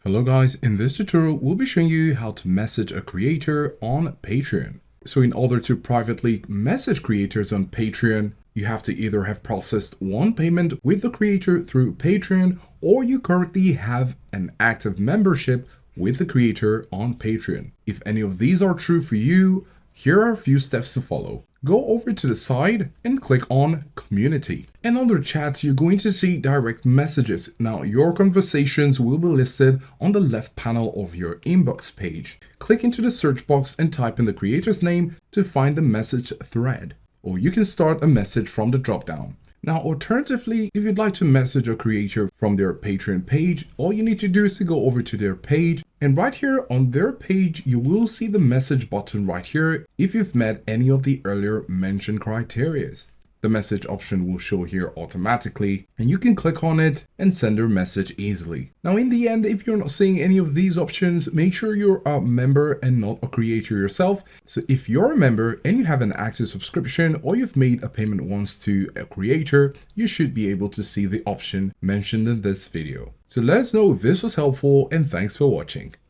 Hello guys, in this tutorial we'll be showing you how to message a creator on Patreon. So in order to privately message creators on Patreon, you have to either have processed one payment with the creator through Patreon, or you currently have an active membership with the creator on Patreon. If any of these are true for you, here are a few steps to follow. Go over to the side and click on Community. And under Chats, you're going to see direct messages. Now, your conversations will be listed on the left panel of your inbox page. Click into the search box and type in the creator's name to find the message thread. Or you can start a message from the dropdown. Now, alternatively, if you'd like to message a creator from their Patreon page, all you need to do is to go over to their page, and right here on their page, you will see the message button right here if you've met any of the earlier mentioned criteria. The message option will show here automatically, and you can click on it and send your message easily. Now, in the end, if you're not seeing any of these options, make sure you're a member and not a creator yourself. So if you're a member and you have an active subscription, or you've made a payment once to a creator, you should be able to see the option mentioned in this video. So let us know if this was helpful, and thanks for watching.